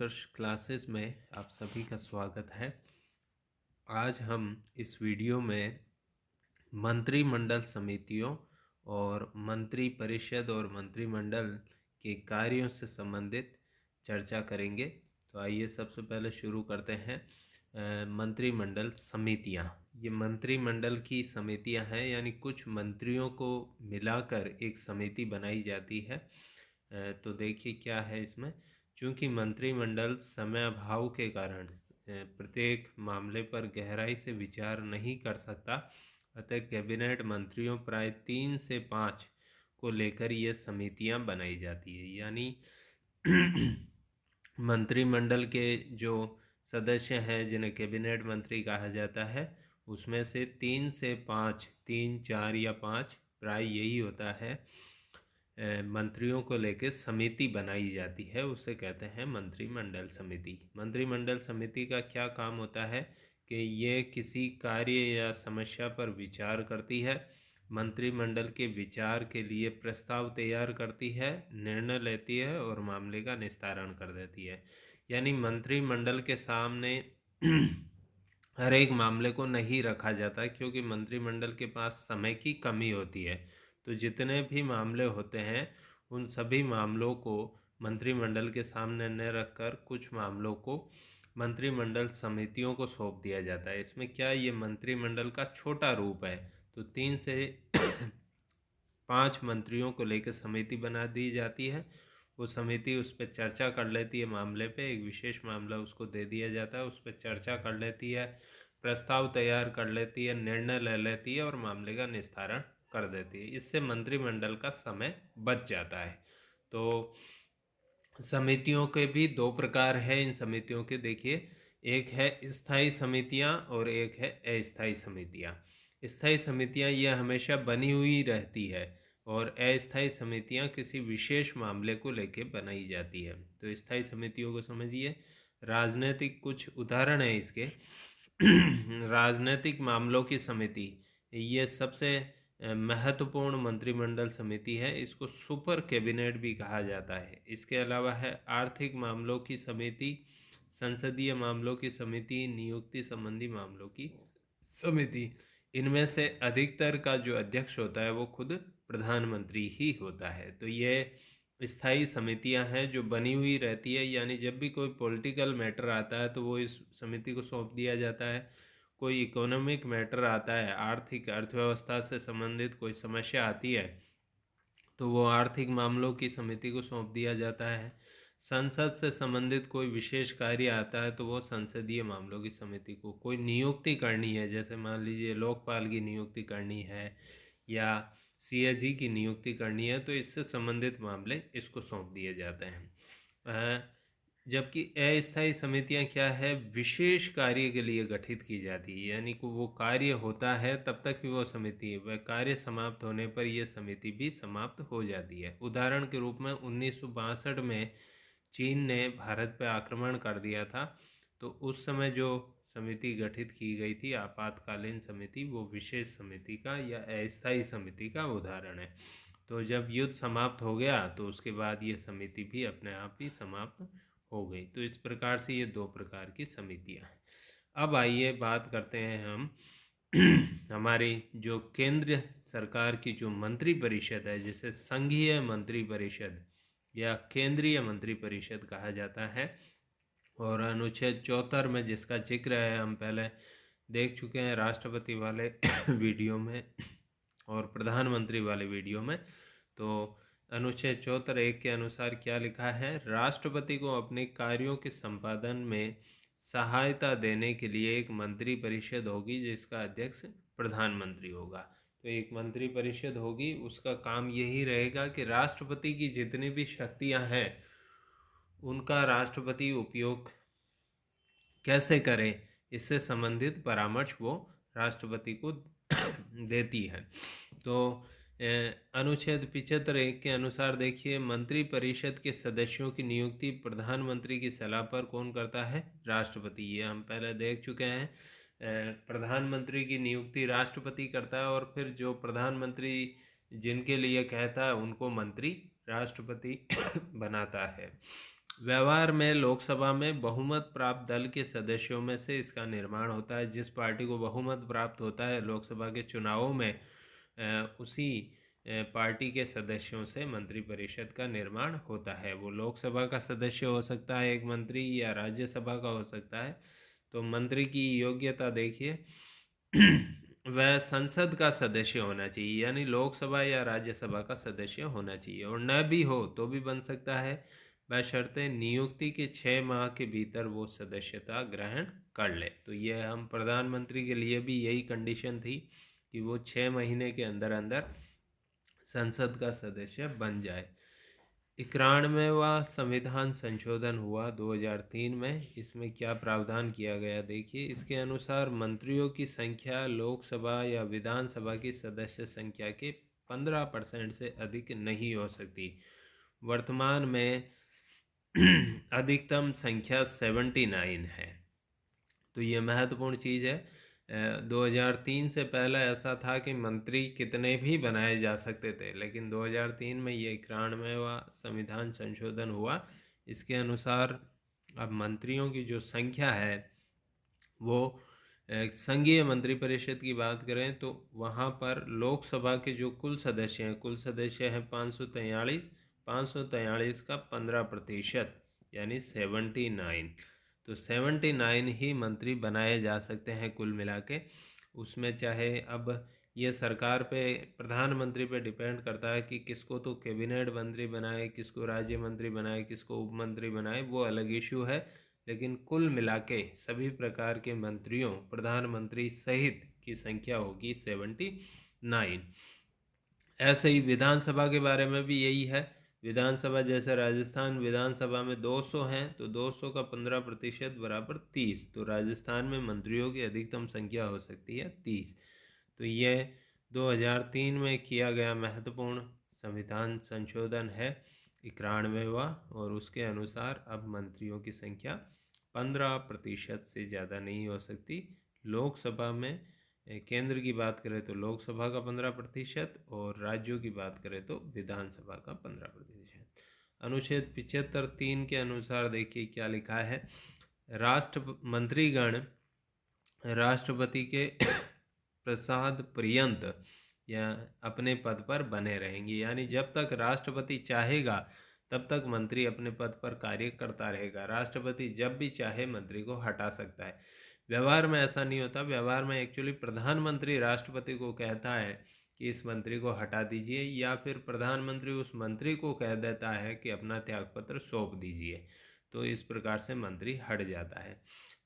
उत्कर्ष classes में आप सभी का स्वागत है। आज हम इस वीडियो में मंत्रिमंडल समितियों और मंत्री परिषद और मंत्रिमंडल के कार्यों से संबंधित चर्चा करेंगे। तो आइए सबसे पहले शुरू करते हैं। मंत्रिमंडल समितियां, ये मंत्रिमंडल की समितियां हैं, यानी कुछ मंत्रियों को मिलाकर एक समिति बनाई जाती है। तो देखिए क्या है इसमें। चूँकि मंत्रिमंडल समय अभाव के कारण प्रत्येक मामले पर गहराई से विचार नहीं कर सकता, अतः कैबिनेट मंत्रियों प्राय 3 से 5 को लेकर ये समितियां बनाई जाती है। यानी मंत्रिमंडल के जो सदस्य हैं जिन्हें कैबिनेट मंत्री कहा जाता है, उसमें से 3 से 5, 3, 4 या 5 प्राय यही होता है, मंत्रियों को लेकर समिति बनाई जाती है, उसे कहते हैं मंत्रिमंडल समिति। मंत्रिमंडल समिति का क्या काम होता है कि ये किसी कार्य या समस्या पर विचार करती है, मंत्रिमंडल के विचार के लिए प्रस्ताव तैयार करती है, निर्णय लेती है और मामले का निस्तारण कर देती है। यानी मंत्रिमंडल के सामने हर एक मामले को नहीं रखा जाता, क्योंकि मंत्रिमंडल के पास समय की कमी होती है। तो जितने भी मामले होते हैं उन सभी मामलों को मंत्रिमंडल के सामने न रखकर कुछ मामलों को मंत्रिमंडल समितियों को सौंप दिया जाता है। इसमें क्या, ये मंत्रिमंडल का छोटा रूप है। तो 3 से 5 मंत्रियों को लेकर समिति बना दी जाती है। वो समिति उस पर चर्चा कर लेती है, मामले पे एक विशेष मामला उसको दे दिया जाता है, उस पर चर्चा कर लेती है, प्रस्ताव तैयार कर लेती है, निर्णय ले लेती है और मामले का निस्तारण कर देती है। इससे मंत्रिमंडल का समय बच जाता है। तो समितियों के भी 2 प्रकार हैं। इन समितियों के देखिए, एक है स्थायी समितियां और एक है अस्थायी समितियां। स्थायी समितियां यह हमेशा बनी हुई रहती है और अस्थायी समितियां किसी विशेष मामले को लेकर बनाई जाती है। तो स्थायी समितियों को समझिए। राजनीतिक कुछ उदाहरण है इसके। राजनीतिक मामलों की समिति, ये सबसे महत्वपूर्ण मंत्रिमंडल समिति है। इसको सुपर कैबिनेट भी कहा जाता है। इसके अलावा है आर्थिक मामलों की समिति, संसदीय मामलों की समिति, नियुक्ति संबंधी मामलों की समिति। इनमें से अधिकतर का जो अध्यक्ष होता है वो खुद प्रधानमंत्री ही होता है। तो ये स्थायी समितियां हैं जो बनी हुई रहती है, यानी जब भी कोई पॉलिटिकल मैटर आता है तो वो इस समिति को सौंप दिया जाता है। कोई इकोनॉमिक मैटर आता है, आर्थिक अर्थव्यवस्था से संबंधित कोई समस्या आती है, तो वो आर्थिक मामलों की समिति को सौंप दिया जाता है। संसद से संबंधित कोई विशेष कार्य आता है तो वो संसदीय मामलों की समिति को, कोई नियुक्ति करनी है, जैसे मान लीजिए लोकपाल की नियुक्ति करनी है या सीएजी की नियुक्ति करनी है, तो इससे संबंधित मामले इसको सौंप दिए जाते हैं। जबकि अस्थायी समितियां क्या है, विशेष कार्य के लिए गठित की जाती है। यानी कि वो कार्य होता है तब तक ही वो समिति है, वह कार्य समाप्त होने पर यह समिति भी समाप्त हो जाती है। उदाहरण के रूप में 1962 में चीन ने भारत पर आक्रमण कर दिया था, तो उस समय जो समिति गठित की गई थी, आपातकालीन समिति, वो विशेष समिति का या अस्थायी समिति का उदाहरण है। तो जब युद्ध समाप्त हो गया तो उसके बाद ये समिति भी अपने आप ही समाप्त हो गई। तो इस प्रकार से ये 2 प्रकार की समितियां हैं। अब आइए बात करते हैं हम हमारी जो केंद्र सरकार की जो मंत्री परिषद है, जिसे संघीय मंत्री परिषद या केंद्रीय मंत्री परिषद कहा जाता है, और अनुच्छेद 74 में जिसका जिक्र है हम पहले देख चुके हैं राष्ट्रपति वाले वीडियो में और प्रधानमंत्री वाले वीडियो में। तो अनुच्छेद 74(1) के अनुसार क्या लिखा है, राष्ट्रपति को अपने कार्यों के संपादन में सहायता देने के लिए एक मंत्री परिषद होगी जिसका अध्यक्ष प्रधानमंत्री होगा। तो एक मंत्री परिषद होगी, उसका काम यही रहेगा कि राष्ट्रपति की जितनी भी शक्तियां हैं उनका राष्ट्रपति उपयोग कैसे करें, इससे संबंधित परामर्श वो राष्ट्रपति को देती है। तो अनुच्छेद 75(1) के अनुसार देखिए, मंत्री परिषद के सदस्यों की नियुक्ति प्रधानमंत्री की सलाह पर कौन करता है, राष्ट्रपति। ये हम पहले देख चुके हैं। प्रधानमंत्री की नियुक्ति राष्ट्रपति करता है और फिर जो प्रधानमंत्री जिनके लिए कहता है उनको मंत्री राष्ट्रपति बनाता है। व्यवहार में लोकसभा में बहुमत प्राप्त दल के सदस्यों में से इसका निर्माण होता है। जिस पार्टी को बहुमत प्राप्त होता है लोकसभा के चुनावों में, उसी पार्टी के सदस्यों से मंत्रिपरिषद का निर्माण होता है। वो लोकसभा का सदस्य हो सकता है एक मंत्री, या राज्यसभा का हो सकता है। तो मंत्री की योग्यता देखिए वह संसद का सदस्य होना चाहिए, यानी लोकसभा या राज्यसभा का सदस्य होना चाहिए, और न भी हो तो भी बन सकता है बशर्ते नियुक्ति के 6 माह के भीतर वो सदस्यता ग्रहण कर ले। तो ये हम प्रधानमंत्री के लिए भी यही कंडीशन थी कि वो 6 महीने के अंदर अंदर संसद का सदस्य बन जाए। 91वां संविधान संशोधन हुआ 2003 में। इसमें क्या प्रावधान किया गया देखिए। इसके अनुसार मंत्रियों की संख्या लोकसभा या विधानसभा की सदस्य संख्या के 15% से अधिक नहीं हो सकती। वर्तमान में अधिकतम संख्या 79 है। तो ये महत्वपूर्ण चीज़ है। 2003 से पहले ऐसा था कि मंत्री कितने भी बनाए जा सकते थे, लेकिन 2003 में ये 91वां संविधान संशोधन हुआ। इसके अनुसार अब मंत्रियों की जो संख्या है वो संघीय मंत्रिपरिषद की बात करें तो वहाँ पर लोकसभा के जो कुल सदस्य हैं 543 का 15% यानी 79। तो 79 ही मंत्री बनाए जा सकते हैं कुल मिला के। उसमें चाहे अब ये सरकार पे, प्रधानमंत्री पे डिपेंड करता है कि किसको तो कैबिनेट मंत्री बनाए, किसको राज्य मंत्री बनाए, किसको उप मंत्री बनाए, वो अलग इशू है। लेकिन कुल मिला के सभी प्रकार के मंत्रियों, प्रधानमंत्री सहित की संख्या होगी 79। ऐसे ही विधानसभा के बारे में भी यही है। विधानसभा जैसे राजस्थान विधानसभा में 200 हैं, तो 200 का 15% बराबर 30। तो राजस्थान में मंत्रियों की अधिकतम संख्या हो सकती है 30। तो ये 2003 में किया गया महत्वपूर्ण संविधान संशोधन है 91वां, और उसके अनुसार अब मंत्रियों की संख्या 15% से ज़्यादा नहीं हो सकती। लोकसभा में केंद्र की बात करें तो लोकसभा का 15%, और राज्यों की बात करें तो विधानसभा का 15%। अनुच्छेद 75(3) के अनुसार देखिए क्या लिखा है। मंत्रीगण राष्ट्रपति के प्रसाद पर्यंत या अपने पद पर बने रहेंगे, यानी जब तक राष्ट्रपति चाहेगा तब तक मंत्री अपने पद पर कार्य करता रहेगा। राष्ट्रपति जब भी चाहे मंत्री को हटा सकता है। व्यवहार में ऐसा नहीं होता। व्यवहार में एक्चुअली प्रधानमंत्री राष्ट्रपति को कहता है कि इस मंत्री को हटा दीजिए, या फिर प्रधानमंत्री उस मंत्री को कह देता है कि अपना त्यागपत्र सौंप दीजिए। तो इस प्रकार से मंत्री हट जाता है।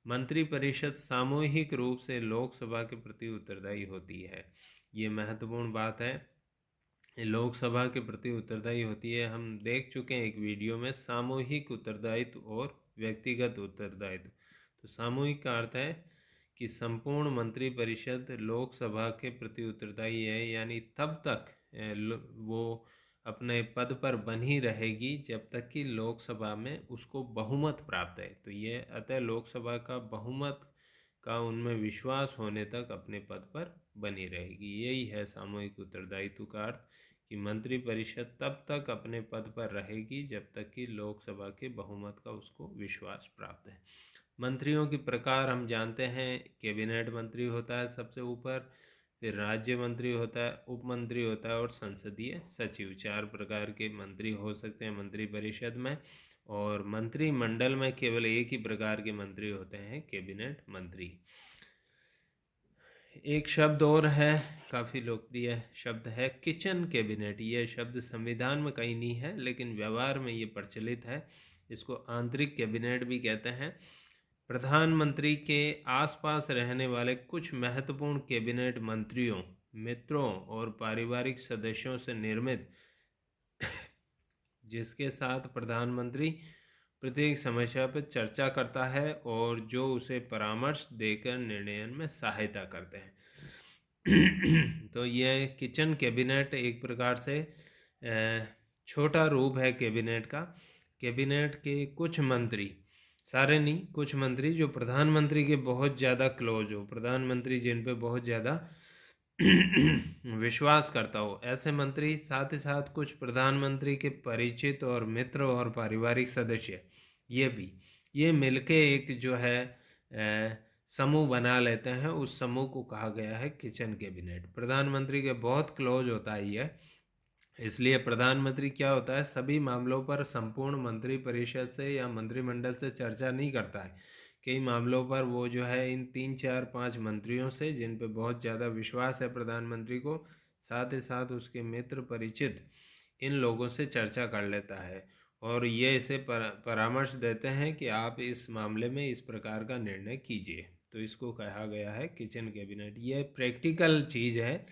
मंत्रिपरिषद सामूहिक रूप से लोकसभा के प्रति उत्तरदायी होती है। ये महत्वपूर्ण बात है, लोकसभा के प्रति उत्तरदायी होती है। हम देख चुके हैं एक वीडियो में सामूहिक उत्तरदायित्व और व्यक्तिगत उत्तरदायित्व। तो सामूहिक का अर्थ है कि संपूर्ण मंत्रिपरिषद लोकसभा के प्रति उत्तरदायी है, यानी तब तक वो अपने पद पर बनी रहेगी जब तक कि लोकसभा में उसको बहुमत प्राप्त है। तो ये अतः लोकसभा का बहुमत का उनमें विश्वास होने तक अपने पद पर बनी रहेगी। यही है सामूहिक उत्तरदायित्व का अर्थ, कि मंत्रिपरिषद तब तक अपने पद पर रहेगी जब तक कि लोकसभा के बहुमत का उसको विश्वास प्राप्त है। मंत्रियों के प्रकार हम जानते हैं। कैबिनेट मंत्री होता है सबसे ऊपर, फिर राज्य मंत्री होता है, उप मंत्री होता है, और संसदीय सचिव। 4 प्रकार के मंत्री हो सकते हैं मंत्रिपरिषद में। और मंत्रिमंडल में केवल एक ही प्रकार के मंत्री होते हैं, कैबिनेट मंत्री। एक शब्द और है, काफ़ी लोकप्रिय शब्द है किचन कैबिनेट। ये शब्द संविधान में कहीं नहीं है, लेकिन व्यवहार में ये प्रचलित है। इसको आंतरिक कैबिनेट भी कहते हैं। प्रधानमंत्री के आसपास रहने वाले कुछ महत्वपूर्ण कैबिनेट मंत्रियों, मित्रों और पारिवारिक सदस्यों से निर्मित, जिसके साथ प्रधानमंत्री प्रत्येक समस्या पर चर्चा करता है और जो उसे परामर्श देकर निर्णय में सहायता करते हैं। तो यह किचन कैबिनेट एक प्रकार से छोटा रूप है कैबिनेट का। कैबिनेट के कुछ मंत्री, सारे नहीं, कुछ मंत्री जो प्रधानमंत्री के बहुत ज़्यादा क्लोज हो, प्रधानमंत्री जिन पे बहुत ज़्यादा विश्वास करता हो। ऐसे मंत्री साथ ही साथ कुछ प्रधानमंत्री के परिचित और मित्र और पारिवारिक सदस्य ये मिलके एक जो है समूह बना लेते हैं। उस समूह को कहा गया है किचन कैबिनेट। प्रधानमंत्री के बहुत क्लोज होता है ये, इसलिए प्रधानमंत्री क्या होता है, सभी मामलों पर संपूर्ण मंत्री परिषद से या मंत्रिमंडल से चर्चा नहीं करता है। कई मामलों पर वो जो है इन 3 4 5 मंत्रियों से, जिन पे बहुत ज़्यादा विश्वास है प्रधानमंत्री को, साथ ही साथ उसके मित्र परिचित, इन लोगों से चर्चा कर लेता है और ये इसे परामर्श देते हैं कि आप इस मामले में इस प्रकार का निर्णय कीजिए। तो इसको कहा गया है किचन कैबिनेट। ये प्रैक्टिकल चीज़ है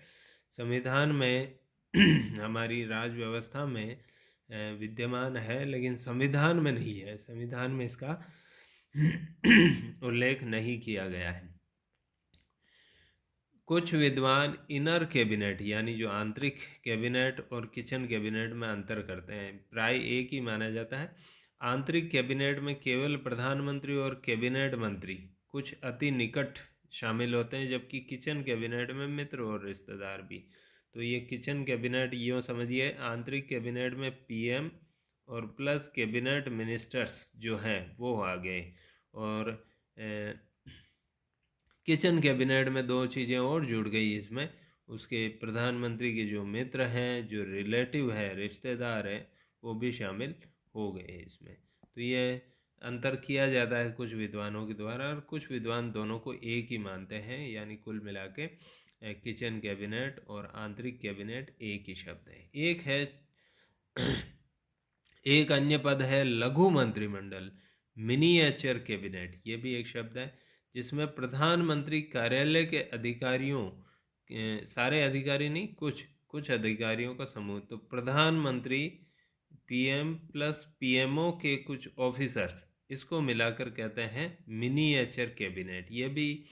संविधान में हमारी राज व्यवस्था में विद्यमान है, लेकिन संविधान में नहीं है। संविधान में इसका उल्लेख नहीं किया गया है। कुछ विद्वान इनर कैबिनेट यानी जो आंतरिक कैबिनेट और किचन कैबिनेट में अंतर करते हैं। प्राय एक ही माना जाता है। आंतरिक कैबिनेट में केवल प्रधानमंत्री और कैबिनेट मंत्री कुछ अति निकट शामिल होते हैं, जबकि किचन कैबिनेट में मित्र और रिश्तेदार भी। तो ये किचन कैबिनेट यूँ समझिए, आंतरिक कैबिनेट में पीएम और प्लस कैबिनेट मिनिस्टर्स जो हैं वो आ गए, और किचन कैबिनेट में दो चीज़ें और जुड़ गई इसमें। उसके प्रधानमंत्री के जो मित्र हैं, जो रिलेटिव है, रिश्तेदार हैं, वो भी शामिल हो गए इसमें। तो ये अंतर किया जाता है कुछ विद्वानों के द्वारा, और कुछ विद्वान दोनों को एक ही मानते हैं। यानी कुल मिला के किचन कैबिनेट और आंतरिक कैबिनेट एक ही शब्द है। एक अन्य पद है लघु मंत्रिमंडल, मिनिएचर कैबिनेट। ये भी एक शब्द है, जिसमें प्रधानमंत्री कार्यालय के अधिकारियों, सारे अधिकारी नहीं, कुछ अधिकारियों का समूह। तो प्रधानमंत्री, पीएम प्लस पीएमओ के कुछ ऑफिसर्स, इसको मिलाकर कहते हैं मिनिएचर कैबिनेट। ये भी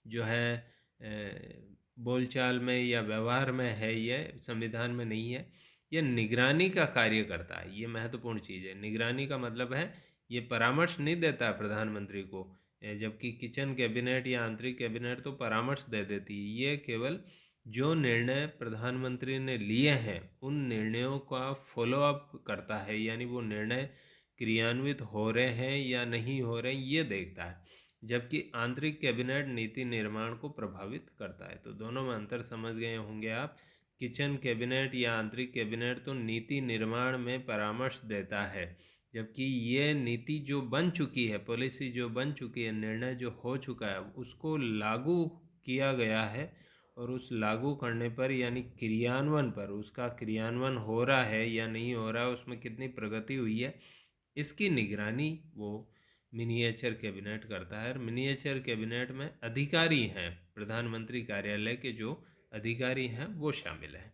जो है बोलचाल में या व्यवहार में है, ये संविधान में नहीं है। ये निगरानी का कार्य करता है। ये महत्वपूर्ण चीज़ है। निगरानी का मतलब है ये परामर्श नहीं देता है प्रधानमंत्री को, जबकि किचन कैबिनेट या आंतरिक कैबिनेट तो परामर्श दे देती है। ये केवल जो निर्णय प्रधानमंत्री ने लिए हैं उन निर्णयों का फॉलो अप करता है, यानी वो निर्णय क्रियान्वित हो रहे हैं या नहीं हो रहे हैं ये देखता है, जबकि आंतरिक कैबिनेट नीति निर्माण को प्रभावित करता है। तो दोनों में अंतर समझ गए होंगे आप। किचन कैबिनेट या आंतरिक कैबिनेट तो नीति निर्माण में परामर्श देता है, जबकि ये नीति जो बन चुकी है, पॉलिसी जो बन चुकी है, निर्णय जो हो चुका है, उसको लागू किया गया है, और उस लागू करने पर यानी क्रियान्वयन पर, उसका क्रियान्वयन हो रहा है या नहीं हो रहा है, उसमें कितनी प्रगति हुई है, इसकी निगरानी वो मिनिएचर कैबिनेट करता है। और मिनिएचर कैबिनेट में अधिकारी हैं, प्रधानमंत्री कार्यालय के जो अधिकारी हैं वो शामिल हैं।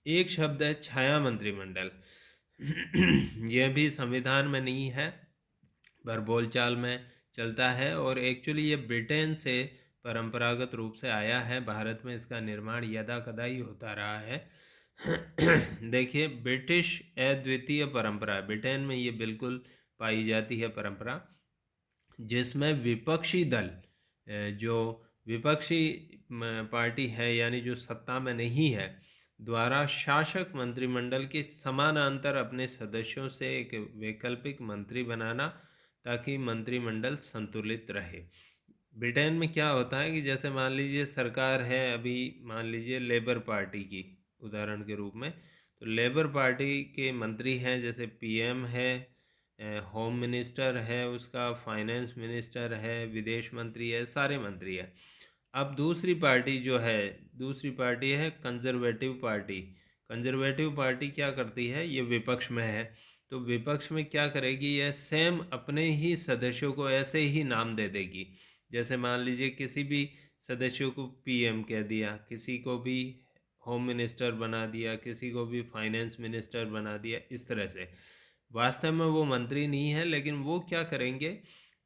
एक शब्द है छाया मंत्रिमंडल। यह भी संविधान में नहीं है पर बोलचाल में चलता है, और एक्चुअली ये ब्रिटेन से परंपरागत रूप से आया है। भारत में इसका निर्माण यदा कदा ही होता रहा है। देखिए, ब्रिटिश अद्वितीय परंपरा, ब्रिटेन में ये बिल्कुल पाई जाती है परंपरा, जिसमें विपक्षी दल, जो विपक्षी पार्टी है यानी जो सत्ता में नहीं है, द्वारा शासक मंत्रिमंडल के समानांतर अपने सदस्यों से एक वैकल्पिक मंत्री बनाना, ताकि मंत्रिमंडल संतुलित रहे। ब्रिटेन में क्या होता है कि जैसे मान लीजिए सरकार है अभी, मान लीजिए लेबर पार्टी की उदाहरण के रूप में, तो लेबर पार्टी के मंत्री हैं, जैसे पीएम है, होम मिनिस्टर है, उसका फाइनेंस मिनिस्टर है, विदेश मंत्री है, सारे मंत्री है। अब दूसरी पार्टी जो है, दूसरी पार्टी है कंजर्वेटिव पार्टी। कंजर्वेटिव पार्टी क्या करती है, ये विपक्ष में है, तो विपक्ष में क्या करेगी, यह सेम अपने ही सदस्यों को ऐसे ही नाम दे देगी। जैसे मान लीजिए किसी भी सदस्य को पीएम कह दिया, किसी को भी होम मिनिस्टर बना दिया, किसी को भी फाइनेंस मिनिस्टर बना दिया, इस तरह से। वास्तव में वो मंत्री नहीं है, लेकिन वो क्या करेंगे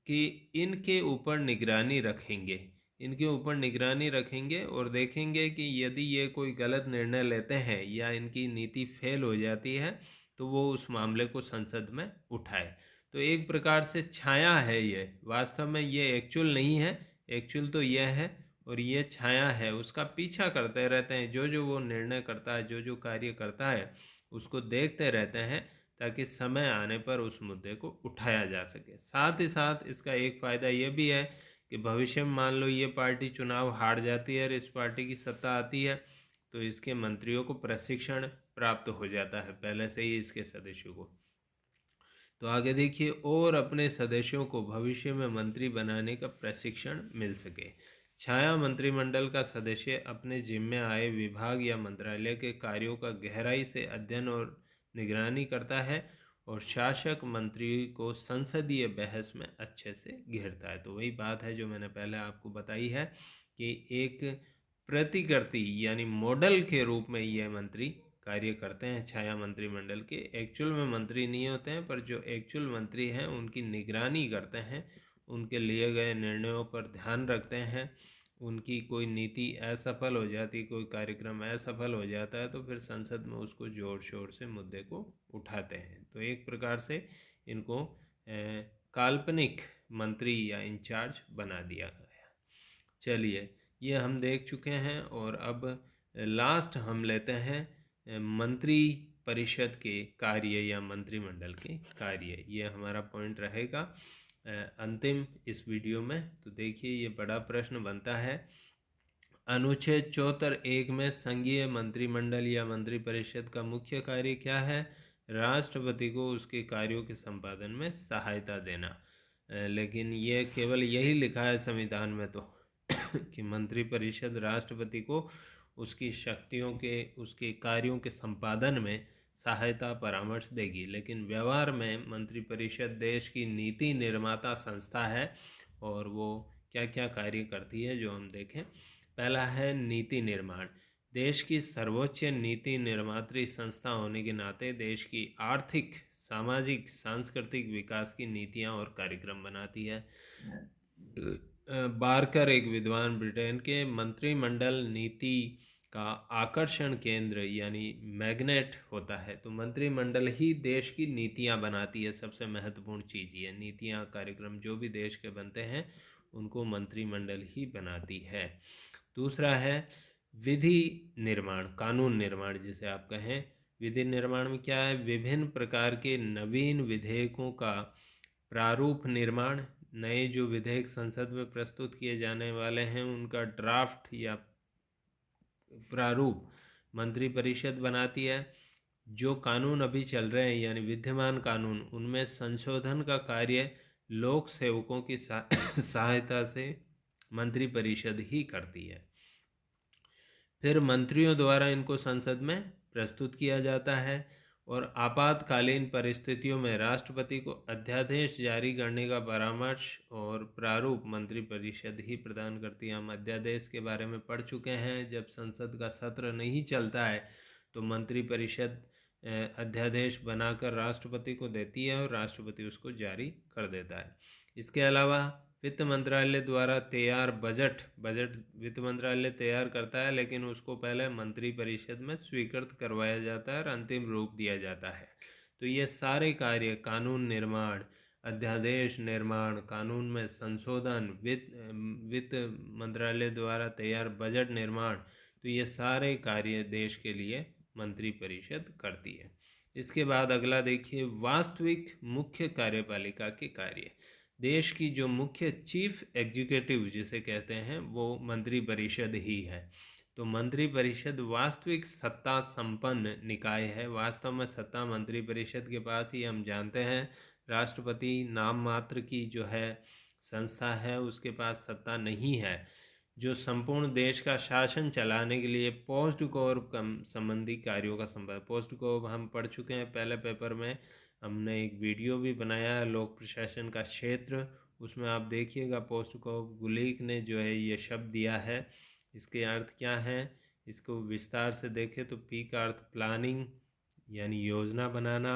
कि इनके ऊपर निगरानी रखेंगे, इनके ऊपर निगरानी रखेंगे और देखेंगे कि यदि ये कोई गलत निर्णय लेते हैं या इनकी नीति फेल हो जाती है, तो वो उस मामले को संसद में उठाए। तो एक प्रकार से छाया है ये, वास्तव में ये एक्चुअल नहीं है। एक्चुअल तो यह है, और ये छाया है उसका पीछा करते रहते हैं, जो जो वो निर्णय करता है, जो जो कार्य करता है उसको देखते रहते हैं, ताकि समय आने पर उस मुद्दे को उठाया जा सके। साथ ही साथ इसका एक फ़ायदा ये भी है कि भविष्य में मान लो ये पार्टी चुनाव हार जाती है और इस पार्टी की सत्ता आती है, तो इसके मंत्रियों को प्रशिक्षण प्राप्त हो जाता है पहले से ही इसके सदस्यों को। तो आगे देखिए, और अपने सदस्यों को भविष्य में मंत्री बनाने का प्रशिक्षण मिल सके। छाया मंत्रिमंडल का सदस्य अपने जिम्मे आए विभाग या मंत्रालय के कार्यों का गहराई से अध्ययन और निगरानी करता है और शासक मंत्री को संसदीय बहस में अच्छे से घेरता है। तो वही बात है जो मैंने पहले आपको बताई है कि एक प्रतिकृति यानी मॉडल के रूप में यह मंत्री कार्य करते हैं। छाया मंत्रिमंडल के एक्चुअल में मंत्री नहीं होते हैं, पर जो एक्चुअल मंत्री हैं उनकी निगरानी करते हैं, उनके लिए गए निर्णयों पर ध्यान रखते हैं। उनकी कोई नीति असफल हो जाती, कोई कार्यक्रम असफल हो जाता है, तो फिर संसद में उसको जोर शोर से मुद्दे को उठाते हैं। तो एक प्रकार से इनको काल्पनिक मंत्री या इंचार्ज बना दिया गया। चलिए, ये हम देख चुके हैं और अब लास्ट हम लेते हैं मंत्री परिषद के कार्य या मंत्रिमंडल के कार्य। ये हमारा पॉइंट रहेगा अंतिम इस वीडियो में। तो देखिए, ये बड़ा प्रश्न बनता है, अनुच्छेद 74(1) में संघीय मंत्रिमंडल या मंत्रिपरिषद का मुख्य कार्य क्या है? राष्ट्रपति को उसके कार्यों के संपादन में सहायता देना। लेकिन ये केवल यही लिखा है संविधान में तो कि मंत्रिपरिषद राष्ट्रपति को उसकी शक्तियों के, उसके कार्यों के संपादन में सहायता परामर्श देगी। लेकिन व्यवहार में मंत्रिपरिषद देश की नीति निर्माता संस्था है और वो क्या क्या कार्य करती है जो हम देखें। पहला है नीति निर्माण। देश की सर्वोच्च नीति निर्मात्री संस्था होने के नाते देश की आर्थिक, सामाजिक, सांस्कृतिक विकास की नीतियां और कार्यक्रम बनाती है। बारकर एक विद्वान ब्रिटेन के मंत्रिमंडल नीति का आकर्षण केंद्र यानी मैग्नेट होता है। तो मंत्रिमंडल ही देश की नीतियां बनाती है, सबसे महत्वपूर्ण चीज़ ये। नीतियां, कार्यक्रम जो भी देश के बनते हैं उनको मंत्रिमंडल ही बनाती है। दूसरा है विधि निर्माण, कानून निर्माण जिसे आप कहें। विधि निर्माण में क्या है? विभिन्न प्रकार के नवीन विधेयकों का प्रारूप निर्माण। नए जो विधेयक संसद में प्रस्तुत किए जाने वाले हैं उनका ड्राफ्ट या प्रारूप मंत्रिपरिषद बनाती है। जो कानून अभी चल रहे हैं यानी विद्यमान कानून, उनमें संशोधन का कार्य लोक सेवकों की सहायता से मंत्रिपरिषद ही करती है। फिर मंत्रियों द्वारा इनको संसद में प्रस्तुत किया जाता है और आपातकालीन परिस्थितियों में राष्ट्रपति को अध्यादेश जारी करने का परामर्श और प्रारूप मंत्रिपरिषद ही प्रदान करती है। हम अध्यादेश के बारे में पढ़ चुके हैं। जब संसद का सत्र नहीं चलता है तो मंत्रिपरिषद अध्यादेश बनाकर राष्ट्रपति को देती है और राष्ट्रपति उसको जारी कर देता है। इसके अलावा वित्त मंत्रालय द्वारा तैयार बजट वित्त मंत्रालय तैयार करता है, लेकिन उसको पहले मंत्रिपरिषद में स्वीकृत करवाया जाता है और अंतिम रूप दिया जाता है। तो ये सारे कार्य, कानून निर्माण, अध्यादेश निर्माण, कानून में संशोधन, वित्त मंत्रालय द्वारा तैयार बजट निर्माण, तो ये सारे कार्य देश के लिए मंत्रिपरिषद करती है। इसके बाद अगला देखिए, वास्तविक मुख्य कार्यपालिका के कार्य। देश की जो मुख्य चीफ एग्जीक्यूटिव जिसे कहते हैं वो मंत्रिपरिषद ही है। तो मंत्रिपरिषद वास्तविक सत्ता संपन्न निकाय है। वास्तव में सत्ता मंत्रिपरिषद के पास ही, हम जानते हैं राष्ट्रपति नाम मात्र की जो है संस्था है, उसके पास सत्ता नहीं है। जो संपूर्ण देश का शासन चलाने के लिए पोस्ट कोर संबंधी कार्यों का संबंध, पोस्ट को हम पढ़ चुके हैं पहले पेपर में। हमने एक वीडियो भी बनाया है, लोक प्रशासन का क्षेत्र, उसमें आप देखिएगा। पोस्ट को गुलीक ने जो है ये शब्द दिया है, इसके अर्थ क्या है इसको विस्तार से देखें तो पी का अर्थ प्लानिंग यानी योजना बनाना,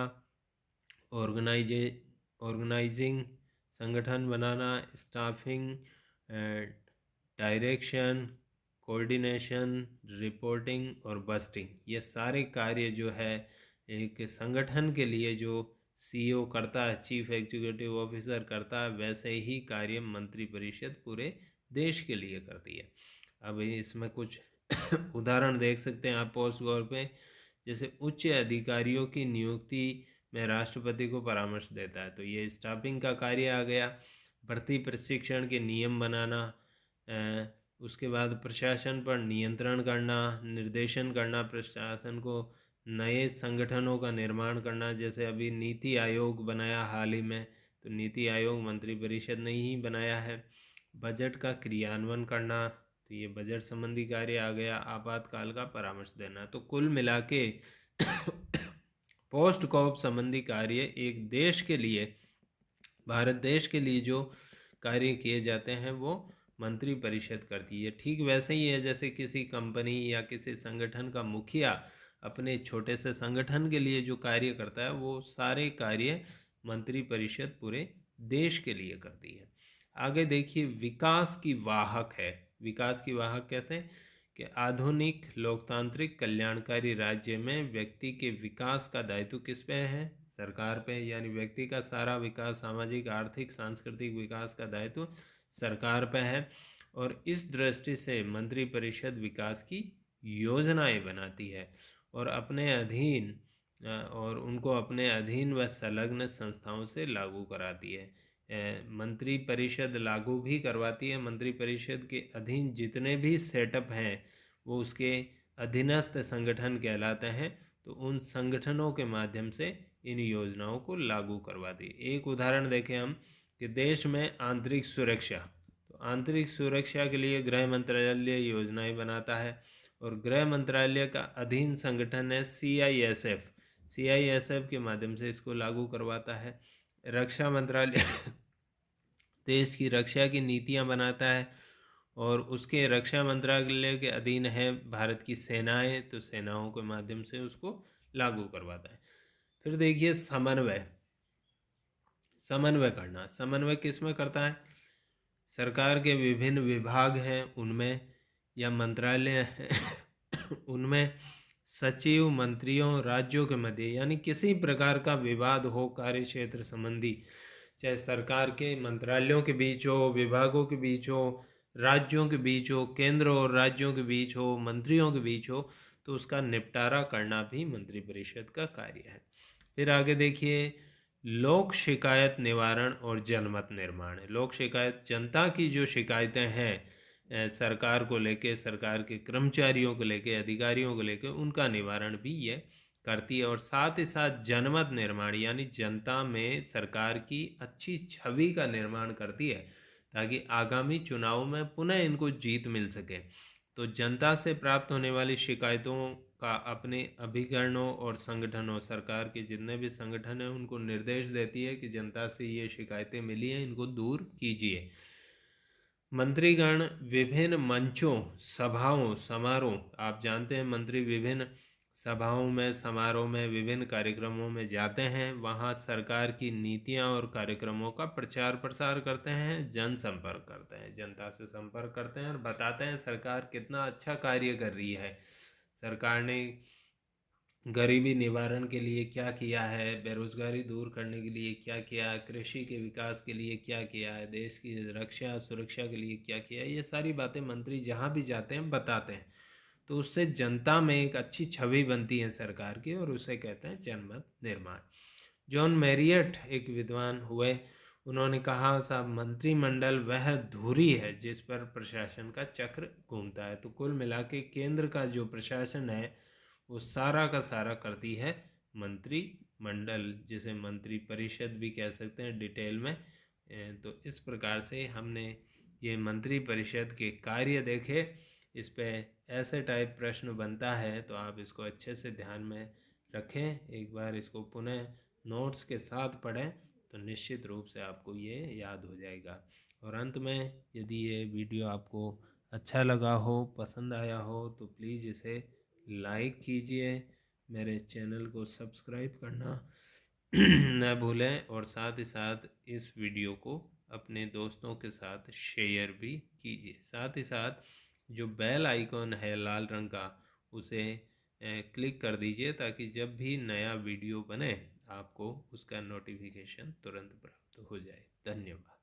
ऑर्गेनाइजिंग संगठन बनाना, स्टाफिंग, डायरेक्शन, कोऑर्डिनेशन, रिपोर्टिंग और बस्टिंग, ये सारे कार्य जो है एक संगठन के लिए जो सीईओ करता है, चीफ एग्जीक्यूटिव ऑफिसर करता है, वैसे ही कार्य मंत्रिपरिषद पूरे देश के लिए करती है। अब इसमें कुछ उदाहरण देख सकते हैं आप पोस्ट गौर पे, जैसे उच्च अधिकारियों की नियुक्ति में राष्ट्रपति को परामर्श देता है, तो ये स्टाफिंग का कार्य आ गया। भर्ती प्रशिक्षण के नियम बनाना, उसके बाद प्रशासन पर नियंत्रण करना, निर्देशन करना, प्रशासन को नए संगठनों का निर्माण करना, जैसे अभी नीति आयोग बनाया हाल ही में, तो नीति आयोग मंत्रिपरिषद ने ही बनाया है। बजट का क्रियान्वयन करना, तो ये बजट संबंधी कार्य आ गया। आपातकाल का परामर्श देना। तो कुल मिला के पोस्ट कोविड संबंधी कार्य एक देश के लिए, भारत देश के लिए जो कार्य किए जाते हैं वो मंत्रिपरिषद करती है। ठीक वैसे ही है जैसे किसी कंपनी या किसी संगठन का मुखिया अपने छोटे से संगठन के लिए जो कार्य करता है वो सारे कार्य मंत्रिपरिषद पूरे देश के लिए करती है। आगे देखिए, विकास की वाहक है। विकास की वाहक कैसे कि आधुनिक लोकतांत्रिक कल्याणकारी राज्य में व्यक्ति के विकास का दायित्व किस पे है? सरकार पे। यानी व्यक्ति का सारा विकास, सामाजिक आर्थिक सांस्कृतिक विकास का दायित्व सरकार पे है। और इस दृष्टि से मंत्रिपरिषद विकास की योजनाएं बनाती है और उनको अपने अधीन व संलग्न संस्थाओं से लागू कराती है। मंत्रिपरिषद लागू भी करवाती है। मंत्रिपरिषद के अधीन जितने भी सेटअप हैं वो उसके अधीनस्थ संगठन कहलाते हैं, तो उन संगठनों के माध्यम से इन योजनाओं को लागू करवाती है। एक उदाहरण देखें हम कि देश में आंतरिक सुरक्षा, तो आंतरिक सुरक्षा के लिए गृह मंत्रालय योजनाएं बनाता है और गृह मंत्रालय का अधीन संगठन है CISF। CISF के माध्यम से इसको लागू करवाता है। रक्षा मंत्रालय देश की रक्षा की नीतियां बनाता है और उसके रक्षा मंत्रालय के अधीन है भारत की सेनाएं, तो सेनाओं के माध्यम से उसको लागू करवाता है। फिर देखिए समन्वय। समन्वय करना, समन्वय किस में करता है? सरकार के विभिन्न विभाग हैं उनमें या मंत्रालय हैं उनमें सचिव, मंत्रियों, राज्यों के मध्य यानी किसी प्रकार का विवाद हो कार्य क्षेत्र संबंधी, चाहे सरकार के मंत्रालयों के बीच हो, विभागों के बीच हो, राज्यों के बीच हो, केंद्र और राज्यों के बीच हो, मंत्रियों के बीच हो, तो उसका निपटारा करना भी मंत्रिपरिषद का कार्य है। फिर आगे देखिए, लोक शिकायत निवारण और जनमत निर्माण है। लोक शिकायत, जनता की जो शिकायतें हैं सरकार को लेके, सरकार के कर्मचारियों को लेके, अधिकारियों को लेके, उनका निवारण भी ये करती है। और साथ ही साथ जनमत निर्माण यानी जनता में सरकार की अच्छी छवि का निर्माण करती है ताकि आगामी चुनाव में पुनः इनको जीत मिल सके। तो जनता से प्राप्त होने वाली शिकायतों का अपने अभिकरणों और संगठनों, सरकार के जितने भी संगठन हैं उनको निर्देश देती है कि जनता से ये शिकायतें मिली हैं, इनको दूर कीजिए। मंत्रीगण विभिन्न मंचों, सभाओं, समारोह, आप जानते हैं मंत्री विभिन्न सभाओं में, समारोह में, विभिन्न कार्यक्रमों में जाते हैं। वहाँ सरकार की नीतियाँ और कार्यक्रमों का प्रचार प्रसार करते हैं, जनसंपर्क करते हैं, जनता से संपर्क करते हैं और बताते हैं सरकार कितना अच्छा कार्य कर रही है, सरकार ने गरीबी निवारण के लिए क्या किया है, बेरोजगारी दूर करने के लिए क्या किया है, कृषि के विकास के लिए क्या किया है, देश की रक्षा सुरक्षा के लिए क्या किया है, ये सारी बातें मंत्री जहाँ भी जाते हैं बताते हैं। तो उससे जनता में एक अच्छी छवि बनती है सरकार की और उसे कहते हैं जनमत निर्माण। जॉन मैरियट एक विद्वान हुए, उन्होंने कहा, साहब मंत्रिमंडल वह धुरी है जिस पर प्रशासन का चक्र घूमता है। तो कुल मिला के केंद्र का जो प्रशासन है वो सारा का सारा करती है मंत्रिमंडल, जिसे मंत्रिपरिषद भी कह सकते हैं डिटेल में। तो इस प्रकार से हमने ये मंत्रिपरिषद के कार्य देखे। इस पे ऐसे टाइप प्रश्न बनता है तो आप इसको अच्छे से ध्यान में रखें, एक बार इसको पुनः नोट्स के साथ पढ़ें तो निश्चित रूप से आपको ये याद हो जाएगा। और अंत में, यदि ये वीडियो आपको अच्छा लगा हो, पसंद आया हो, तो प्लीज़ इसे लाइक कीजिए, मेरे चैनल को सब्सक्राइब करना न भूलें और साथ ही साथ इस वीडियो को अपने दोस्तों के साथ शेयर भी कीजिए। साथ ही साथ जो बेल आइकॉन है लाल रंग का, उसे क्लिक कर दीजिए ताकि जब भी नया वीडियो बने आपको उसका नोटिफिकेशन तुरंत प्राप्त हो जाए। धन्यवाद।